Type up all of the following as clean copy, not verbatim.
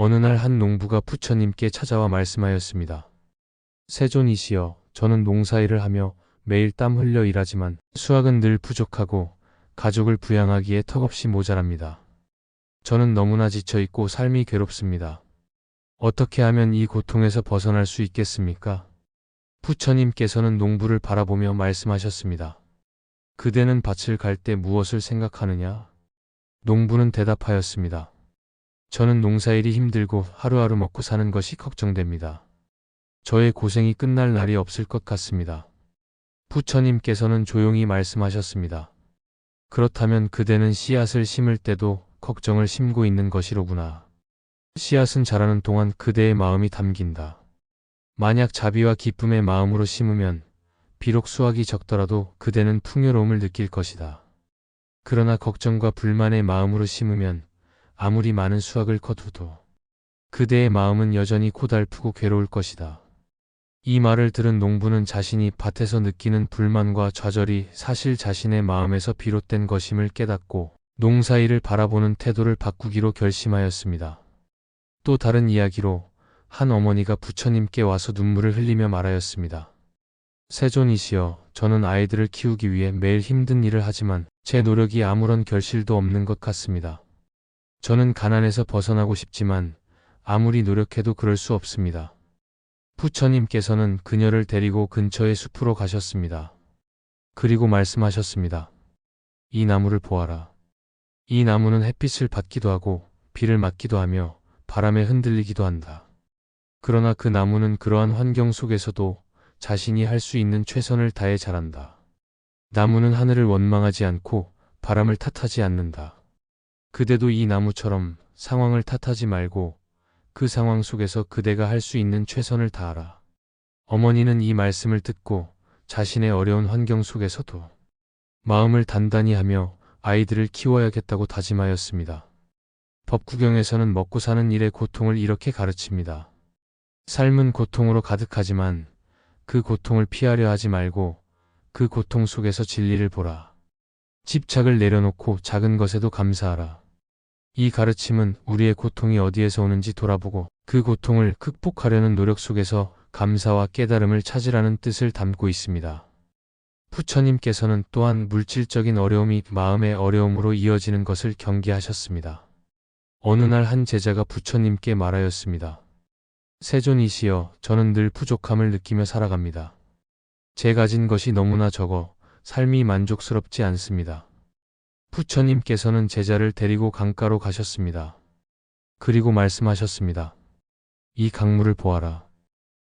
어느 날 한 농부가 부처님께 찾아와 말씀하였습니다. 세존이시여, 저는 농사일을 하며 매일 땀 흘려 일하지만 수확은 늘 부족하고 가족을 부양하기에 턱없이 모자랍니다. 저는 너무나 지쳐있고 삶이 괴롭습니다. 어떻게 하면 이 고통에서 벗어날 수 있겠습니까? 부처님께서는 농부를 바라보며 말씀하셨습니다. 그대는 밭을 갈 때 무엇을 생각하느냐? 농부는 대답하였습니다. 저는 농사일이 힘들고 하루하루 먹고 사는 것이 걱정됩니다. 저의 고생이 끝날 날이 없을 것 같습니다. 부처님께서는 조용히 말씀하셨습니다. 그렇다면 그대는 씨앗을 심을 때도 걱정을 심고 있는 것이로구나. 씨앗은 자라는 동안 그대의 마음이 담긴다. 만약 자비와 기쁨의 마음으로 심으면 비록 수확이 적더라도 그대는 풍요로움을 느낄 것이다. 그러나 걱정과 불만의 마음으로 심으면 아무리 많은 수확을 거두도 그대의 마음은 여전히 고달프고 괴로울 것이다. 이 말을 들은 농부는 자신이 밭에서 느끼는 불만과 좌절이 사실 자신의 마음에서 비롯된 것임을 깨닫고 농사일을 바라보는 태도를 바꾸기로 결심하였습니다. 또 다른 이야기로 한 어머니가 부처님께 와서 눈물을 흘리며 말하였습니다. 세존이시여, 저는 아이들을 키우기 위해 매일 힘든 일을 하지만 제 노력이 아무런 결실도 없는 것 같습니다. 저는 가난에서 벗어나고 싶지만 아무리 노력해도 그럴 수 없습니다. 부처님께서는 그녀를 데리고 근처의 숲으로 가셨습니다. 그리고 말씀하셨습니다. 이 나무를 보아라. 이 나무는 햇빛을 받기도 하고 비를 맞기도 하며 바람에 흔들리기도 한다. 그러나 그 나무는 그러한 환경 속에서도 자신이 할 수 있는 최선을 다해 자란다. 나무는 하늘을 원망하지 않고 바람을 탓하지 않는다. 그대도 이 나무처럼 상황을 탓하지 말고 그 상황 속에서 그대가 할 수 있는 최선을 다하라. 어머니는 이 말씀을 듣고 자신의 어려운 환경 속에서도 마음을 단단히 하며 아이들을 키워야겠다고 다짐하였습니다. 법구경에서는 먹고 사는 일의 고통을 이렇게 가르칩니다. 삶은 고통으로 가득하지만 그 고통을 피하려 하지 말고 그 고통 속에서 진리를 보라. 집착을 내려놓고 작은 것에도 감사하라. 이 가르침은 우리의 고통이 어디에서 오는지 돌아보고 그 고통을 극복하려는 노력 속에서 감사와 깨달음을 찾으라는 뜻을 담고 있습니다. 부처님께서는 또한 물질적인 어려움이 마음의 어려움으로 이어지는 것을 경계하셨습니다. 어느 날 한 제자가 부처님께 말하였습니다. 세존이시여, 저는 늘 부족함을 느끼며 살아갑니다. 제 가진 것이 너무나 적어 삶이 만족스럽지 않습니다. 부처님께서는 제자를 데리고 강가로 가셨습니다. 그리고 말씀하셨습니다. 이 강물을 보아라.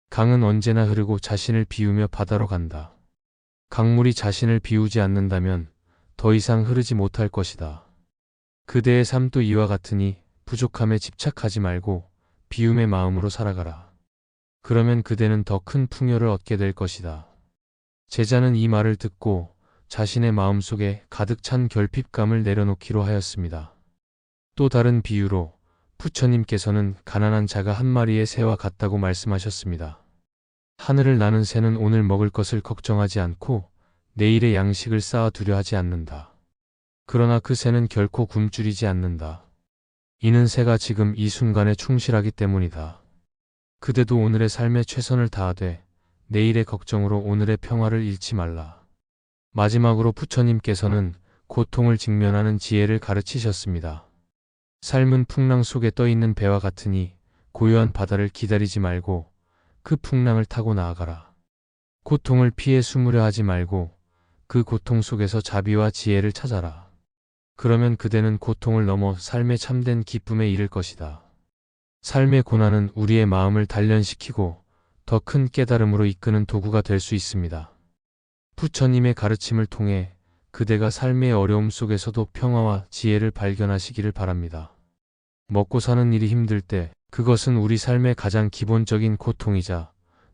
강은 언제나 흐르고 자신을 비우며 바다로 간다. 강물이 자신을 비우지 않는다면 더 이상 흐르지 못할 것이다. 그대의 삶도 이와 같으니 부족함에 집착하지 말고 비움의 마음으로 살아가라. 그러면 그대는 더 큰 풍요를 얻게 될 것이다. 제자는 이 말을 듣고 자신의 마음속에 가득 찬 결핍감을 내려놓기로 하였습니다. 또 다른 비유로 부처님께서는 가난한 자가 한 마리의 새와 같다고 말씀하셨습니다. 하늘을 나는 새는 오늘 먹을 것을 걱정하지 않고 내일의 양식을 쌓아두려 하지 않는다. 그러나 그 새는 결코 굶주리지 않는다. 이는 새가 지금 이 순간에 충실하기 때문이다. 그대도 오늘의 삶에 최선을 다하되 내일의 걱정으로 오늘의 평화를 잃지 말라. 마지막으로 부처님께서는 고통을 직면하는 지혜를 가르치셨습니다. 삶은 풍랑 속에 떠있는 배와 같으니 고요한 바다를 기다리지 말고 그 풍랑을 타고 나아가라. 고통을 피해 숨으려 하지 말고 그 고통 속에서 자비와 지혜를 찾아라. 그러면 그대는 고통을 넘어 삶의 참된 기쁨에 이를 것이다. 삶의 고난은 우리의 마음을 단련시키고 더 큰 깨달음으로 이끄는 도구가 될 수 있습니다. 부처님의 가르침을 통해 그대가 삶의 어려움 속에서도 평화와 지혜를 발견하시기를 바랍니다. 먹고 사는 일이 힘들 때 그것은 우리 삶의 가장 기본적인 고통이자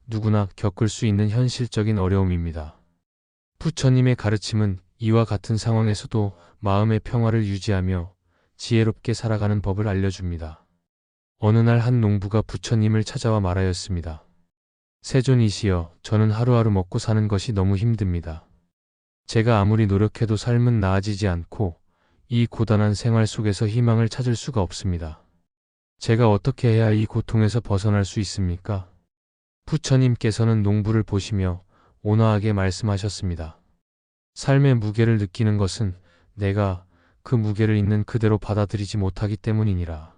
누구나 겪을 수 있는 현실적인 어려움입니다. 부처님의 가르침은 이와 같은 상황에서도 마음의 평화를 유지하며 지혜롭게 살아가는 법을 알려줍니다. 어느 날 한 농부가 부처님을 찾아와 말하였습니다. 세존이시여, 저는 하루하루 먹고 사는 것이 너무 힘듭니다. 제가 아무리 노력해도 삶은 나아지지 않고 이 고단한 생활 속에서 희망을 찾을 수가 없습니다. 제가 어떻게 해야 이 고통에서 벗어날 수 있습니까? 부처님께서는 농부를 보시며 온화하게 말씀하셨습니다. 삶의 무게를 느끼는 것은 내가 그 무게를 있는 그대로 받아들이지 못하기 때문이니라.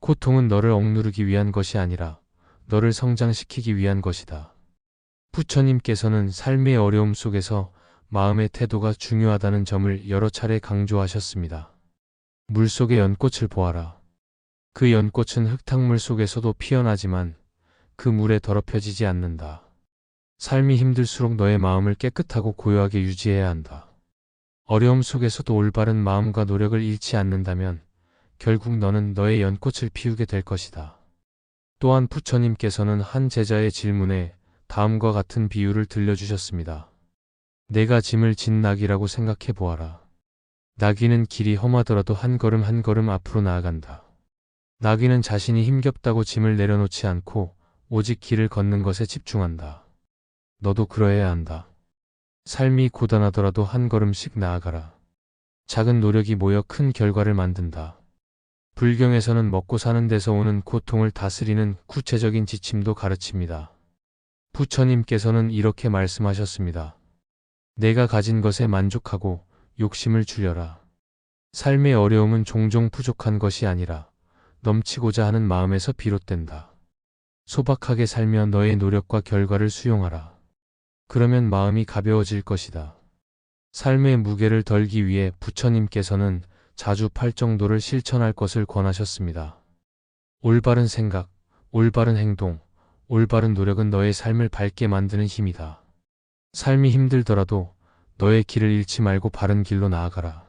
고통은 너를 억누르기 위한 것이 아니라 너를 성장시키기 위한 것이다. 부처님께서는 삶의 어려움 속에서 마음의 태도가 중요하다는 점을 여러 차례 강조하셨습니다. 물 속의 연꽃을 보아라. 그 연꽃은 흙탕물 속에서도 피어나지만 그 물에 더럽혀지지 않는다. 삶이 힘들수록 너의 마음을 깨끗하고 고요하게 유지해야 한다. 어려움 속에서도 올바른 마음과 노력을 잃지 않는다면 결국 너는 너의 연꽃을 피우게 될 것이다. 또한 부처님께서는 한 제자의 질문에 다음과 같은 비유를 들려주셨습니다. 내가 짐을 진 나귀라고 생각해 보아라. 나귀는 길이 험하더라도 한 걸음 한 걸음 앞으로 나아간다. 나귀는 자신이 힘겹다고 짐을 내려놓지 않고 오직 길을 걷는 것에 집중한다. 너도 그러해야 한다. 삶이 고단하더라도 한 걸음씩 나아가라. 작은 노력이 모여 큰 결과를 만든다. 불경에서는 먹고 사는 데서 오는 고통을 다스리는 구체적인 지침도 가르칩니다. 부처님께서는 이렇게 말씀하셨습니다. 내가 가진 것에 만족하고 욕심을 줄여라. 삶의 어려움은 종종 부족한 것이 아니라 넘치고자 하는 마음에서 비롯된다. 소박하게 살며 너의 노력과 결과를 수용하라. 그러면 마음이 가벼워질 것이다. 삶의 무게를 덜기 위해 부처님께서는 자주 팔정도를 실천할 것을 권하셨습니다. 올바른 생각, 올바른 행동, 올바른 노력은 너의 삶을 밝게 만드는 힘이다. 삶이 힘들더라도 너의 길을 잃지 말고 바른 길로 나아가라.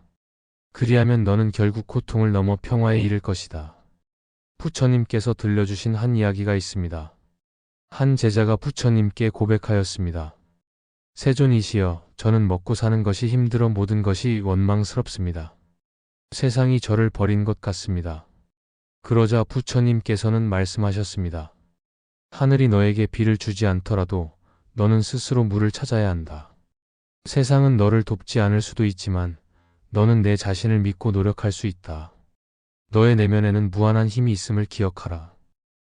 그리하면 너는 결국 고통을 넘어 평화에 이를 것이다. 부처님께서 들려주신 한 이야기가 있습니다. 한 제자가 부처님께 고백하였습니다. 세존이시여, 저는 먹고 사는 것이 힘들어 모든 것이 원망스럽습니다. 세상이 저를 버린 것 같습니다. 그러자 부처님께서는 말씀하셨습니다. 하늘이 너에게 비를 주지 않더라도 너는 스스로 물을 찾아야 한다. 세상은 너를 돕지 않을 수도 있지만 너는 내 자신을 믿고 노력할 수 있다. 너의 내면에는 무한한 힘이 있음을 기억하라.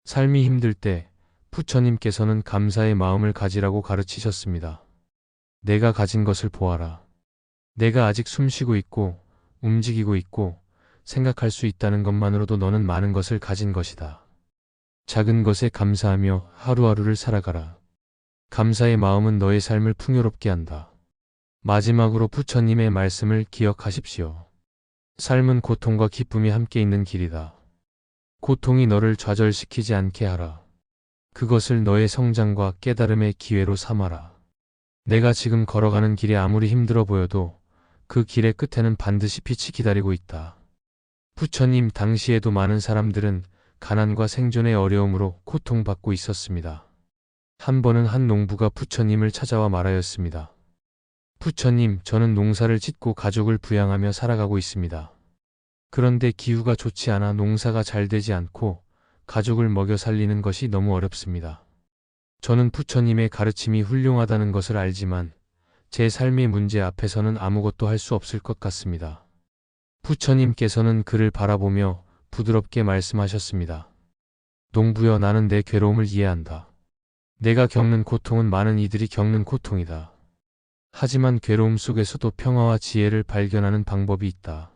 삶이 힘들 때 부처님께서는 감사의 마음을 가지라고 가르치셨습니다. 내가 가진 것을 보아라. 내가 아직 숨쉬고 있고 움직이고 있고 생각할 수 있다는 것만으로도 너는 많은 것을 가진 것이다. 작은 것에 감사하며 하루하루를 살아가라. 감사의 마음은 너의 삶을 풍요롭게 한다. 마지막으로 부처님의 말씀을 기억하십시오. 삶은 고통과 기쁨이 함께 있는 길이다. 고통이 너를 좌절시키지 않게 하라. 그것을 너의 성장과 깨달음의 기회로 삼아라. 내가 지금 걸어가는 길이 아무리 힘들어 보여도 그 길의 끝에는 반드시 빛이 기다리고 있다. 부처님 당시에도 많은 사람들은 가난과 생존의 어려움으로 고통받고 있었습니다. 한 번은 한 농부가 부처님을 찾아와 말하였습니다. 부처님, 저는 농사를 짓고 가족을 부양하며 살아가고 있습니다. 그런데 기후가 좋지 않아 농사가 잘 되지 않고 가족을 먹여 살리는 것이 너무 어렵습니다. 저는 부처님의 가르침이 훌륭하다는 것을 알지만 제 삶의 문제 앞에서는 아무것도 할 수 없을 것 같습니다. 부처님께서는 그를 바라보며 부드럽게 말씀하셨습니다. 농부여, 나는 내 괴로움을 이해한다. 내가 겪는 고통은 많은 이들이 겪는 고통이다. 하지만 괴로움 속에서도 평화와 지혜를 발견하는 방법이 있다.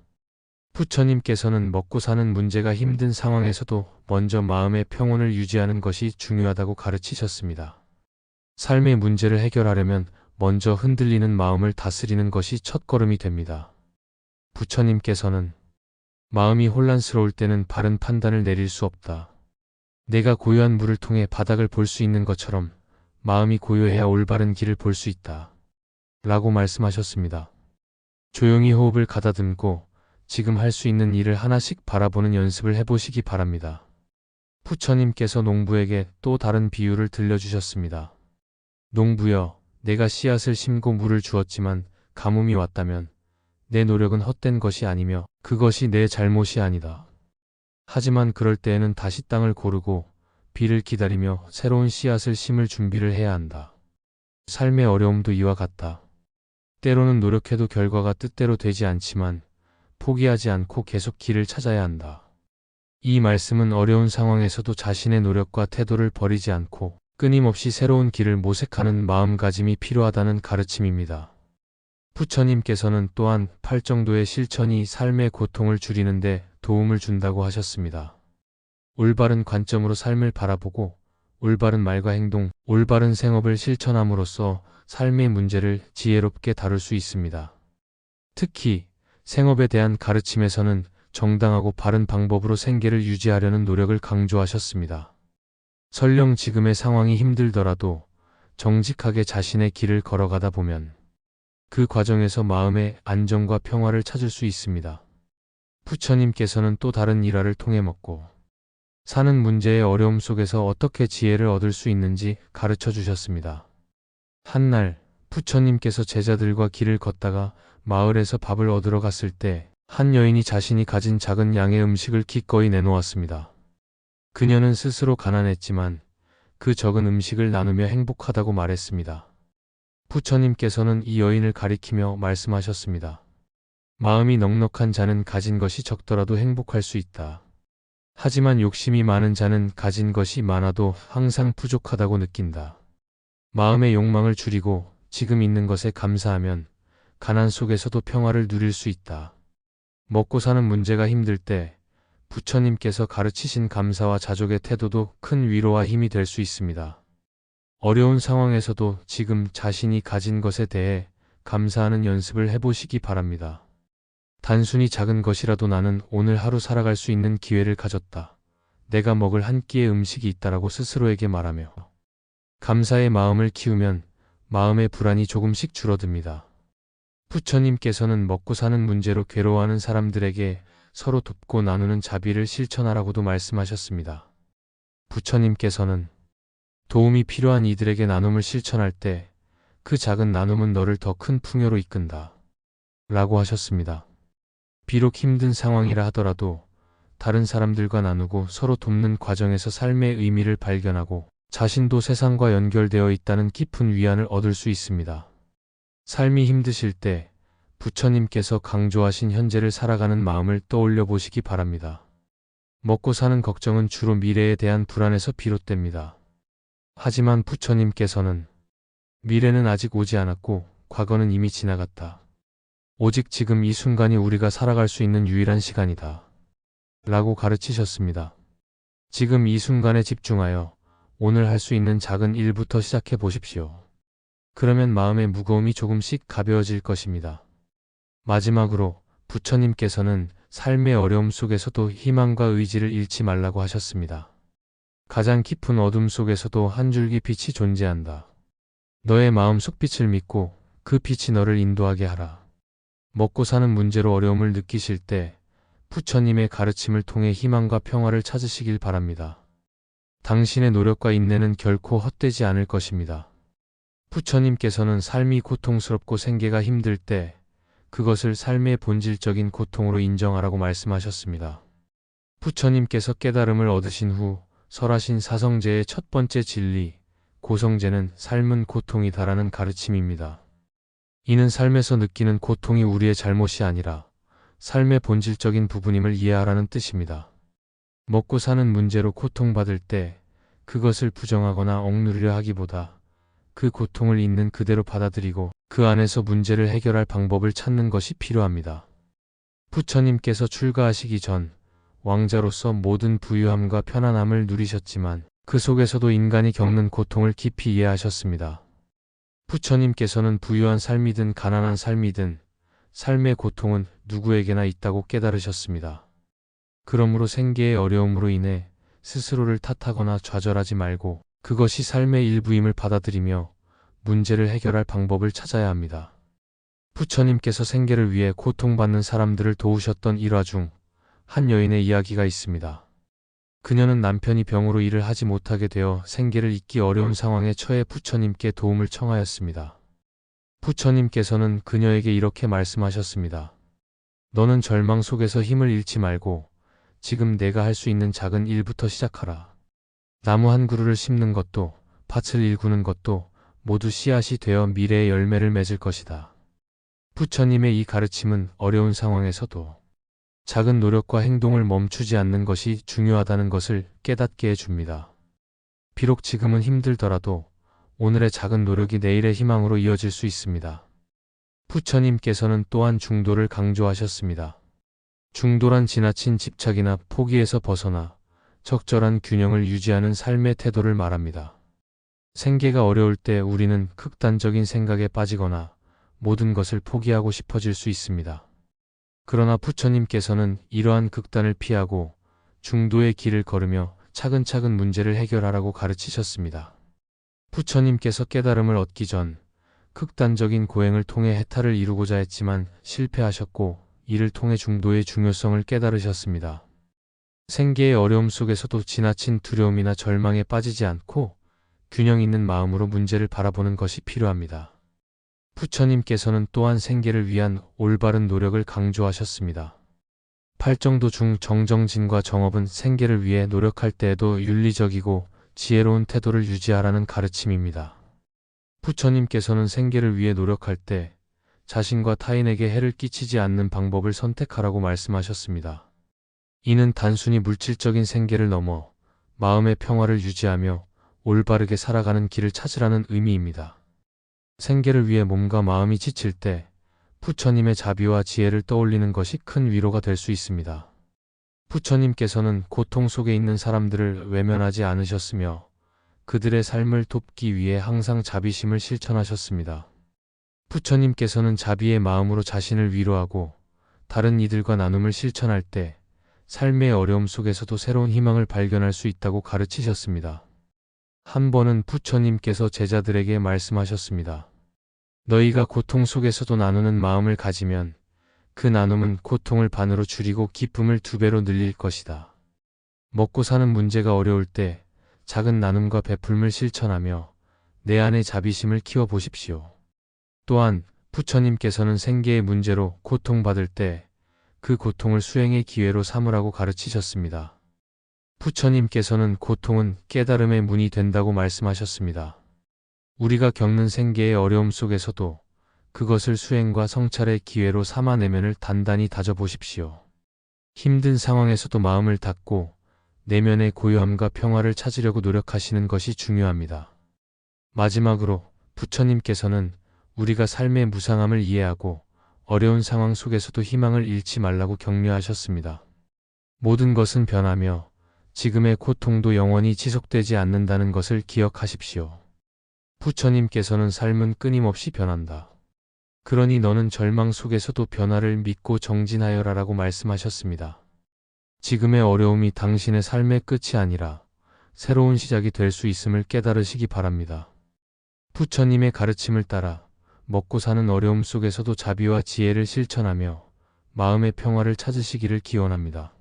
부처님께서는 먹고 사는 문제가 힘든 상황에서도 먼저 마음의 평온을 유지하는 것이 중요하다고 가르치셨습니다. 삶의 문제를 해결하려면 먼저 흔들리는 마음을 다스리는 것이 첫걸음이 됩니다. 부처님께서는 마음이 혼란스러울 때는 바른 판단을 내릴 수 없다. 내가 고요한 물을 통해 바닥을 볼 수 있는 것처럼 마음이 고요해야 올바른 길을 볼 수 있다. 라고 말씀하셨습니다. 조용히 호흡을 가다듬고 지금 할 수 있는 일을 하나씩 바라보는 연습을 해보시기 바랍니다. 부처님께서 농부에게 또 다른 비유를 들려주셨습니다. 농부여, 내가 씨앗을 심고 물을 주었지만 가뭄이 왔다면 내 노력은 헛된 것이 아니며 그것이 내 잘못이 아니다. 하지만 그럴 때에는 다시 땅을 고르고 비를 기다리며 새로운 씨앗을 심을 준비를 해야 한다. 삶의 어려움도 이와 같다. 때로는 노력해도 결과가 뜻대로 되지 않지만 포기하지 않고 계속 길을 찾아야 한다. 이 말씀은 어려운 상황에서도 자신의 노력과 태도를 버리지 않고 끊임없이 새로운 길을 모색하는 마음가짐이 필요하다는 가르침입니다. 부처님께서는 또한 8정도의 실천이 삶의 고통을 줄이는 데 도움을 준다고 하셨습니다. 올바른 관점으로 삶을 바라보고 올바른 말과 행동, 올바른 생업을 실천함으로써 삶의 문제를 지혜롭게 다룰 수 있습니다. 특히 생업에 대한 가르침에서는 정당하고 바른 방법으로 생계를 유지하려는 노력을 강조하셨습니다. 설령 지금의 상황이 힘들더라도 정직하게 자신의 길을 걸어가다 보면 그 과정에서 마음의 안정과 평화를 찾을 수 있습니다. 부처님께서는 또 다른 일화를 통해 먹고 사는 문제의 어려움 속에서 어떻게 지혜를 얻을 수 있는지 가르쳐 주셨습니다. 한날 부처님께서 제자들과 길을 걷다가 마을에서 밥을 얻으러 갔을 때 한 여인이 자신이 가진 작은 양의 음식을 기꺼이 내놓았습니다. 그녀는 스스로 가난했지만 그 적은 음식을 나누며 행복하다고 말했습니다. 부처님께서는 이 여인을 가리키며 말씀하셨습니다. 마음이 넉넉한 자는 가진 것이 적더라도 행복할 수 있다. 하지만 욕심이 많은 자는 가진 것이 많아도 항상 부족하다고 느낀다. 마음의 욕망을 줄이고 지금 있는 것에 감사하면 가난 속에서도 평화를 누릴 수 있다. 먹고 사는 문제가 힘들 때 부처님께서 가르치신 감사와 자족의 태도도 큰 위로와 힘이 될 수 있습니다. 어려운 상황에서도 지금 자신이 가진 것에 대해 감사하는 연습을 해보시기 바랍니다. 단순히 작은 것이라도 나는 오늘 하루 살아갈 수 있는 기회를 가졌다. 내가 먹을 한 끼의 음식이 있다라고 스스로에게 말하며 감사의 마음을 키우면 마음의 불안이 조금씩 줄어듭니다. 부처님께서는 먹고 사는 문제로 괴로워하는 사람들에게 서로 돕고 나누는 자비를 실천하라고도 말씀하셨습니다. 부처님께서는 도움이 필요한 이들에게 나눔을 실천할 때 그 작은 나눔은 너를 더 큰 풍요로 이끈다. 라고 하셨습니다. 비록 힘든 상황이라 하더라도 다른 사람들과 나누고 서로 돕는 과정에서 삶의 의미를 발견하고 자신도 세상과 연결되어 있다는 깊은 위안을 얻을 수 있습니다. 삶이 힘드실 때 부처님께서 강조하신 현재를 살아가는 마음을 떠올려 보시기 바랍니다. 먹고 사는 걱정은 주로 미래에 대한 불안에서 비롯됩니다. 하지만 부처님께서는 미래는 아직 오지 않았고 과거는 이미 지나갔다. 오직 지금 이 순간이 우리가 살아갈 수 있는 유일한 시간이다. 라고 가르치셨습니다. 지금 이 순간에 집중하여 오늘 할 수 있는 작은 일부터 시작해 보십시오. 그러면 마음의 무거움이 조금씩 가벼워질 것입니다. 마지막으로 부처님께서는 삶의 어려움 속에서도 희망과 의지를 잃지 말라고 하셨습니다. 가장 깊은 어둠 속에서도 한 줄기 빛이 존재한다. 너의 마음속 빛을 믿고 그 빛이 너를 인도하게 하라. 먹고 사는 문제로 어려움을 느끼실 때 부처님의 가르침을 통해 희망과 평화를 찾으시길 바랍니다. 당신의 노력과 인내는 결코 헛되지 않을 것입니다. 부처님께서는 삶이 고통스럽고 생계가 힘들 때 그것을 삶의 본질적인 고통으로 인정하라고 말씀하셨습니다. 부처님께서 깨달음을 얻으신 후 설하신 사성제의 첫 번째 진리, 고성제는 삶은 고통이다라는 가르침입니다. 이는 삶에서 느끼는 고통이 우리의 잘못이 아니라 삶의 본질적인 부분임을 이해하라는 뜻입니다. 먹고 사는 문제로 고통받을 때 그것을 부정하거나 억누르려 하기보다 그 고통을 있는 그대로 받아들이고 그 안에서 문제를 해결할 방법을 찾는 것이 필요합니다. 부처님께서 출가하시기 전 왕자로서 모든 부유함과 편안함을 누리셨지만 그 속에서도 인간이 겪는 고통을 깊이 이해하셨습니다. 부처님께서는 부유한 삶이든 가난한 삶이든 삶의 고통은 누구에게나 있다고 깨달으셨습니다. 그러므로 생계의 어려움으로 인해 스스로를 탓하거나 좌절하지 말고 그것이 삶의 일부임을 받아들이며 문제를 해결할 방법을 찾아야 합니다. 부처님께서 생계를 위해 고통받는 사람들을 도우셨던 일화 중 한 여인의 이야기가 있습니다. 그녀는 남편이 병으로 일을 하지 못하게 되어 생계를 잇기 어려운 상황에 처해 부처님께 도움을 청하였습니다. 부처님께서는 그녀에게 이렇게 말씀하셨습니다. 너는 절망 속에서 힘을 잃지 말고 지금 내가 할 수 있는 작은 일부터 시작하라. 나무 한 그루를 심는 것도 밭을 일구는 것도 모두 씨앗이 되어 미래의 열매를 맺을 것이다. 부처님의 이 가르침은 어려운 상황에서도 작은 노력과 행동을 멈추지 않는 것이 중요하다는 것을 깨닫게 해줍니다. 비록 지금은 힘들더라도 오늘의 작은 노력이 내일의 희망으로 이어질 수 있습니다. 부처님께서는 또한 중도를 강조하셨습니다. 중도란 지나친 집착이나 포기에서 벗어나 적절한 균형을 유지하는 삶의 태도를 말합니다. 생계가 어려울 때 우리는 극단적인 생각에 빠지거나 모든 것을 포기하고 싶어질 수 있습니다. 그러나 부처님께서는 이러한 극단을 피하고 중도의 길을 걸으며 차근차근 문제를 해결하라고 가르치셨습니다. 부처님께서 깨달음을 얻기 전 극단적인 고행을 통해 해탈을 이루고자 했지만 실패하셨고 이를 통해 중도의 중요성을 깨달으셨습니다. 생계의 어려움 속에서도 지나친 두려움이나 절망에 빠지지 않고 균형 있는 마음으로 문제를 바라보는 것이 필요합니다. 부처님께서는 또한 생계를 위한 올바른 노력을 강조하셨습니다. 팔정도 중 정정진과 정업은 생계를 위해 노력할 때에도 윤리적이고 지혜로운 태도를 유지하라는 가르침입니다. 부처님께서는 생계를 위해 노력할 때 자신과 타인에게 해를 끼치지 않는 방법을 선택하라고 말씀하셨습니다. 이는 단순히 물질적인 생계를 넘어 마음의 평화를 유지하며 올바르게 살아가는 길을 찾으라는 의미입니다. 생계를 위해 몸과 마음이 지칠 때 부처님의 자비와 지혜를 떠올리는 것이 큰 위로가 될 수 있습니다. 부처님께서는 고통 속에 있는 사람들을 외면하지 않으셨으며 그들의 삶을 돕기 위해 항상 자비심을 실천하셨습니다. 부처님께서는 자비의 마음으로 자신을 위로하고 다른 이들과 나눔을 실천할 때 삶의 어려움 속에서도 새로운 희망을 발견할 수 있다고 가르치셨습니다. 한 번은 부처님께서 제자들에게 말씀하셨습니다. 너희가 고통 속에서도 나누는 마음을 가지면 그 나눔은 고통을 반으로 줄이고 기쁨을 2배로 늘릴 것이다. 먹고 사는 문제가 어려울 때 작은 나눔과 베풀음을 실천하며 내 안의 자비심을 키워보십시오. 또한 부처님께서는 생계의 문제로 고통받을 때 그 고통을 수행의 기회로 삼으라고 가르치셨습니다. 부처님께서는 고통은 깨달음의 문이 된다고 말씀하셨습니다. 우리가 겪는 생계의 어려움 속에서도 그것을 수행과 성찰의 기회로 삼아 내면을 단단히 다져보십시오. 힘든 상황에서도 마음을 닫고 내면의 고요함과 평화를 찾으려고 노력하시는 것이 중요합니다. 마지막으로 부처님께서는 우리가 삶의 무상함을 이해하고 어려운 상황 속에서도 희망을 잃지 말라고 격려하셨습니다. 모든 것은 변하며 지금의 고통도 영원히 지속되지 않는다는 것을 기억하십시오. 부처님께서는 삶은 끊임없이 변한다. 그러니 너는 절망 속에서도 변화를 믿고 정진하여라라고 말씀하셨습니다. 지금의 어려움이 당신의 삶의 끝이 아니라 새로운 시작이 될 수 있음을 깨달으시기 바랍니다. 부처님의 가르침을 따라 먹고 사는 어려움 속에서도 자비와 지혜를 실천하며 마음의 평화를 찾으시기를 기원합니다.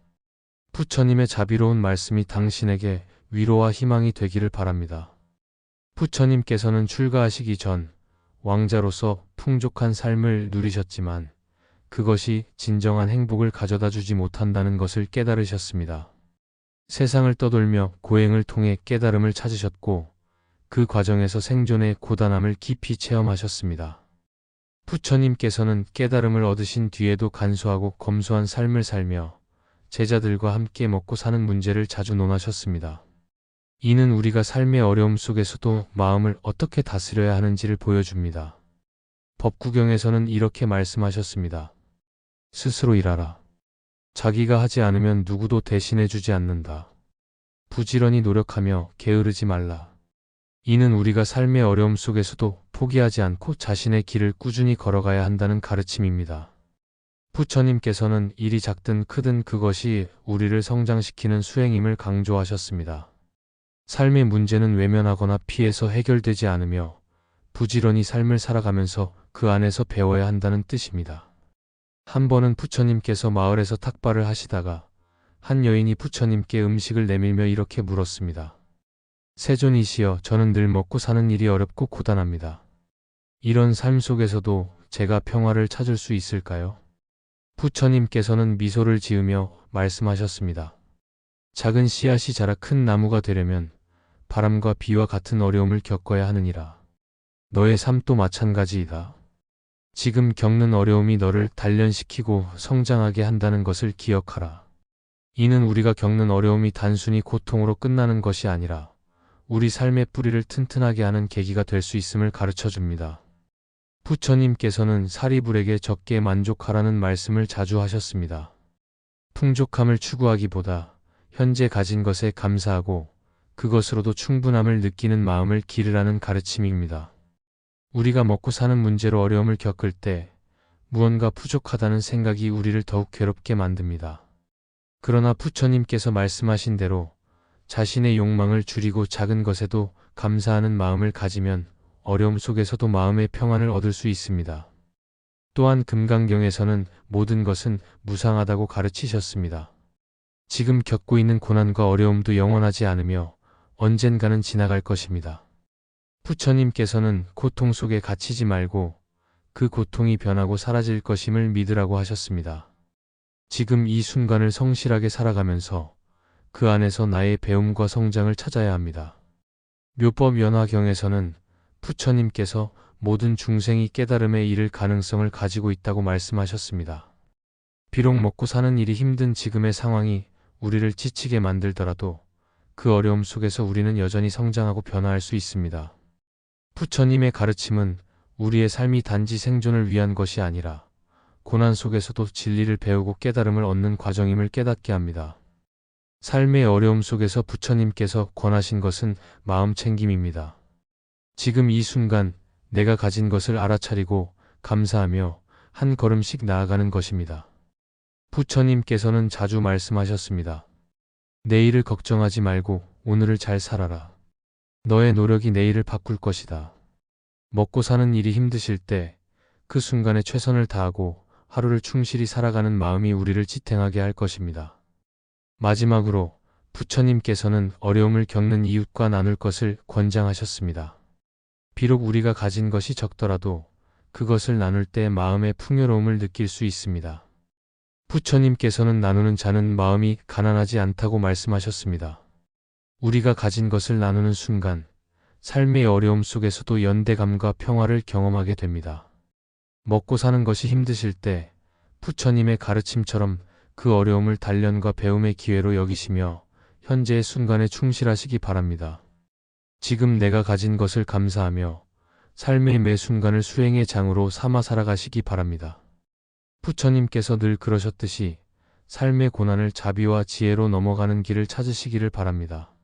부처님의 자비로운 말씀이 당신에게 위로와 희망이 되기를 바랍니다. 부처님께서는 출가하시기 전 왕자로서 풍족한 삶을 누리셨지만 그것이 진정한 행복을 가져다 주지 못한다는 것을 깨달으셨습니다. 세상을 떠돌며 고행을 통해 깨달음을 찾으셨고 그 과정에서 생존의 고단함을 깊이 체험하셨습니다. 부처님께서는 깨달음을 얻으신 뒤에도 간소하고 검소한 삶을 살며 제자들과 함께 먹고 사는 문제를 자주 논하셨습니다. 이는 우리가 삶의 어려움 속에서도 마음을 어떻게 다스려야 하는지를 보여줍니다. 법구경에서는 이렇게 말씀하셨습니다. 스스로 일하라. 자기가 하지 않으면 누구도 대신해 주지 않는다. 부지런히 노력하며 게으르지 말라. 이는 우리가 삶의 어려움 속에서도 포기하지 않고 자신의 길을 꾸준히 걸어가야 한다는 가르침입니다. 부처님께서는 일이 작든 크든 그것이 우리를 성장시키는 수행임을 강조하셨습니다. 삶의 문제는 외면하거나 피해서 해결되지 않으며 부지런히 삶을 살아가면서 그 안에서 배워야 한다는 뜻입니다. 한 번은 부처님께서 마을에서 탁발을 하시다가 한 여인이 부처님께 음식을 내밀며 이렇게 물었습니다. 세존이시여, 저는 늘 먹고 사는 일이 어렵고 고단합니다. 이런 삶 속에서도 제가 평화를 찾을 수 있을까요? 부처님께서는 미소를 지으며 말씀하셨습니다. 작은 씨앗이 자라 큰 나무가 되려면 바람과 비와 같은 어려움을 겪어야 하느니라. 너의 삶도 마찬가지이다. 지금 겪는 어려움이 너를 단련시키고 성장하게 한다는 것을 기억하라. 이는 우리가 겪는 어려움이 단순히 고통으로 끝나는 것이 아니라 우리 삶의 뿌리를 튼튼하게 하는 계기가 될 수 있음을 가르쳐 줍니다. 부처님께서는 사리불에게 적게 만족하라는 말씀을 자주 하셨습니다. 풍족함을 추구하기보다 현재 가진 것에 감사하고 그것으로도 충분함을 느끼는 마음을 기르라는 가르침입니다. 우리가 먹고 사는 문제로 어려움을 겪을 때 무언가 부족하다는 생각이 우리를 더욱 괴롭게 만듭니다. 그러나 부처님께서 말씀하신 대로 자신의 욕망을 줄이고 작은 것에도 감사하는 마음을 가지면 어려움 속에서도 마음의 평안을 얻을 수 있습니다. 또한 금강경에서는 모든 것은 무상하다고 가르치셨습니다. 지금 겪고 있는 고난과 어려움도 영원하지 않으며 언젠가는 지나갈 것입니다. 부처님께서는 고통 속에 갇히지 말고 그 고통이 변하고 사라질 것임을 믿으라고 하셨습니다. 지금 이 순간을 성실하게 살아가면서 그 안에서 나의 배움과 성장을 찾아야 합니다. 묘법연화경에서는 부처님께서 모든 중생이 깨달음에 이를 가능성을 가지고 있다고 말씀하셨습니다. 비록 먹고 사는 일이 힘든 지금의 상황이 우리를 지치게 만들더라도 그 어려움 속에서 우리는 여전히 성장하고 변화할 수 있습니다. 부처님의 가르침은 우리의 삶이 단지 생존을 위한 것이 아니라 고난 속에서도 진리를 배우고 깨달음을 얻는 과정임을 깨닫게 합니다. 삶의 어려움 속에서 부처님께서 권하신 것은 마음 챙김입니다. 지금 이 순간 내가 가진 것을 알아차리고 감사하며 한 걸음씩 나아가는 것입니다. 부처님께서는 자주 말씀하셨습니다. 내일을 걱정하지 말고 오늘을 잘 살아라. 너의 노력이 내일을 바꿀 것이다. 먹고 사는 일이 힘드실 때 그 순간에 최선을 다하고 하루를 충실히 살아가는 마음이 우리를 지탱하게 할 것입니다. 마지막으로 부처님께서는 어려움을 겪는 이웃과 나눌 것을 권장하셨습니다. 비록 우리가 가진 것이 적더라도 그것을 나눌 때 마음의 풍요로움을 느낄 수 있습니다. 부처님께서는 나누는 자는 마음이 가난하지 않다고 말씀하셨습니다. 우리가 가진 것을 나누는 순간 삶의 어려움 속에서도 연대감과 평화를 경험하게 됩니다. 먹고 사는 것이 힘드실 때 부처님의 가르침처럼 그 어려움을 단련과 배움의 기회로 여기시며 현재의 순간에 충실하시기 바랍니다. 지금 내가 가진 것을 감사하며 삶의 매 순간을 수행의 장으로 삼아 살아가시기 바랍니다. 부처님께서 늘 그러셨듯이 삶의 고난을 자비와 지혜로 넘어가는 길을 찾으시기를 바랍니다.